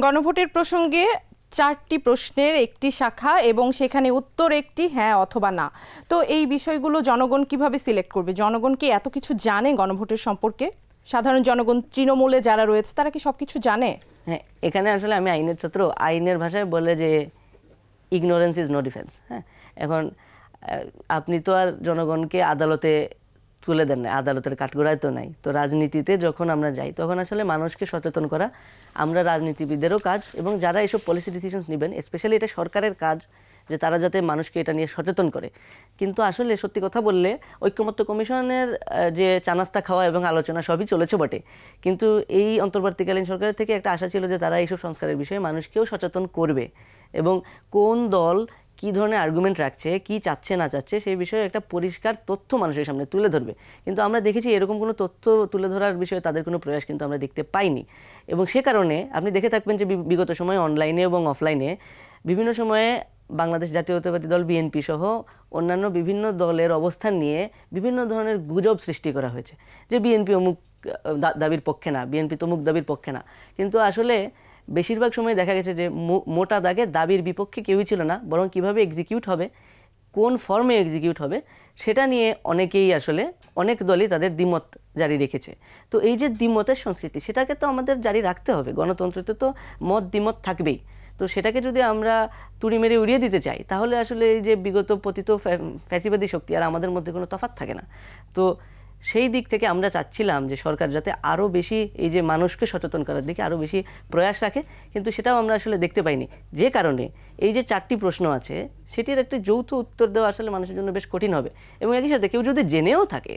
গণভোটের প্রসঙ্গে 4টি প্রশ্নের একটি শাখা এবং সেখানে উত্তর একটি হ্যাঁ অথবা না। তো এই বিষয়গুলো জনগণ কিভাবে সিলেক্ট করবে? জনগণ কি এত কিছু জানে গণভোটের সম্পর্কে? সাধারণ জনগণ, তৃণমূলে যারা রয়েছে তারা কি সবকিছু জানে? হ্যাঁ, এখানে আসলে আমি আইনের ছাত্র, আইনের ভাষায় বলে যে ইগনোরেন্স ইজ নো ডিফেন্স। হ্যাঁ, এখন আপনি তো আর জনগণকে আদালতে তুলে দেন না, আদালতের কাঠগড়ায় তো নাই। তো রাজনীতিতে যখন আমরা যাই তখন আসলে মানুষকে সচেতন করা আমরা রাজনীতিবিদেরও কাজ, এবং যারা এসব পলিসি ডিসিশন নেবেন স্পেশালি এটা সরকারের কাজ যে তারা যাতে মানুষকে এটা নিয়ে সচেতন করে। কিন্তু আসলে সত্যি কথা বললে ঐক্যমত্য কমিশনের যে চানাস্তা খাওয়া এবং আলোচনা সবই চলেছে বটে, কিন্তু এই অন্তর্বর্তীকালীন সরকারের থেকে একটা আশা ছিল যে তারা এইসব সংস্কারের বিষয়ে মানুষকেও সচেতন করবে এবং কোন দল কী ধরনের আর্গুমেন্ট রাখছে, কি চাচ্ছে না চাচ্ছে সেই বিষয়ে একটা পরিষ্কার তথ্য মানুষের সামনে তুলে ধরবে। কিন্তু আমরা দেখেছি এরকম কোনো তথ্য তুলে ধরার বিষয়ে তাদের কোনো প্রয়াস কিন্তু আমরা দেখতে পাইনি। এবং সে কারণে আপনি দেখে থাকবেন যে বিগত সময়ে অনলাইনে এবং অফলাইনে বিভিন্ন সময়ে বাংলাদেশ জাতীয়তাবাদী দল বিএনপি সহ অন্যান্য বিভিন্ন দলের অবস্থান নিয়ে বিভিন্ন ধরনের গুজব সৃষ্টি করা হয়েছে যে বিএনপি অমুক দাবির পক্ষে না, বিএনপি তমুক দাবির পক্ষে না। কিন্তু আসলে বেশিরভাগ সময় দেখা গেছে যে মোটা দাগে দাবির বিপক্ষে কেউই ছিল না, বরং কিভাবে এক্সিকিউট হবে, কোন ফর্মে এক্সিকিউট হবে সেটা নিয়ে অনেকেই আসলে অনেক দলই তাদের দ্বিমত জারি রেখেছে। তো এই যে দ্বিমতের সংস্কৃতি সেটাকে তো আমাদের জারি রাখতে হবে, গণতন্ত্রতে তো মত দ্বিমত থাকবেই। তো সেটাকে যদি আমরা তুড়ি মেরে উড়িয়ে দিতে চাই তাহলে আসলে এই যে বিগত পতিত ফ্যাসিবাদী শক্তি আর আমাদের মধ্যে কোনো তফাৎ থাকে না। তো সেই দিক থেকে আমরা চাচ্ছিলাম যে সরকার যাতে আরও বেশি এই যে মানুষকে সচেতন করার দিকে আরও বেশি প্রয়াস রাখে, কিন্তু সেটাও আমরা আসলে দেখতে পাইনি। যে কারণে এই যে 4টি প্রশ্ন আছে সেটির একটি যৌথ উত্তর দেওয়া আসলে মানুষের জন্য বেশ কঠিন হবে। এবং একই সাথে কেউ যদি জেনেও থাকে,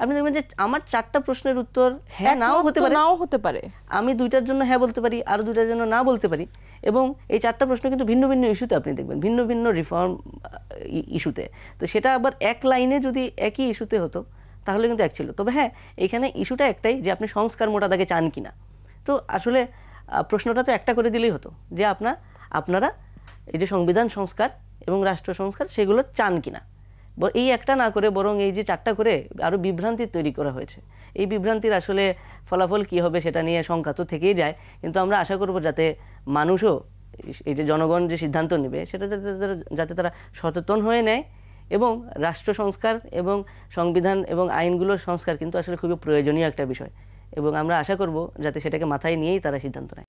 আপনি দেখবেন যে আমার 4টা প্রশ্নের উত্তর হ্যাঁ নাও হতে পারে, আমি 2টার জন্য হ্যাঁ বলতে পারি, আরও 2টার জন্য না বলতে পারি। এবং এই 4টা প্রশ্ন কিন্তু ভিন্ন ভিন্ন ইস্যুতে আপনি দেখবেন, ভিন্ন ভিন্ন রিফর্ম ইস্যুতে। তো সেটা আবার এক লাইনে যদি একই ইস্যুতে হতো তাহলে কিন্তু এক ছিল। তবে হ্যাঁ, এখানে ইস্যুটা একটাই যে আপনি সংস্কার মোটা দাগে চান কিনা। তো আসলে প্রশ্নটা তো একটা করে দিলেই হতো যে আপনারা এই যে সংবিধান সংস্কার এবং রাষ্ট্র সংস্কার সেগুলো চান কিনা। এই একটা না করে বরং এই যে 4টা করে আরও বিভ্রান্তি তৈরি করা হয়েছে। এই বিভ্রান্তির আসলে ফলাফল কী হবে সেটা নিয়ে শঙ্কা তো থেকেই যায়, কিন্তু আমরা আশা করব যাতে মানুষও এই যে জনগণ যে সিদ্ধান্ত নেবে সেটা যাতে তারা সচেতন হয়ে নেয়। এবং রাষ্ট্র সংস্কার এবং সংবিধান এবং আইনগুলোর সংস্কার কিন্তু আসলে খুবই প্রয়োজনীয় একটা বিষয়, এবং আমরা আশা করব যাতে সেটাকে মাথায় নিয়েই তারা সিদ্ধান্ত নেয়।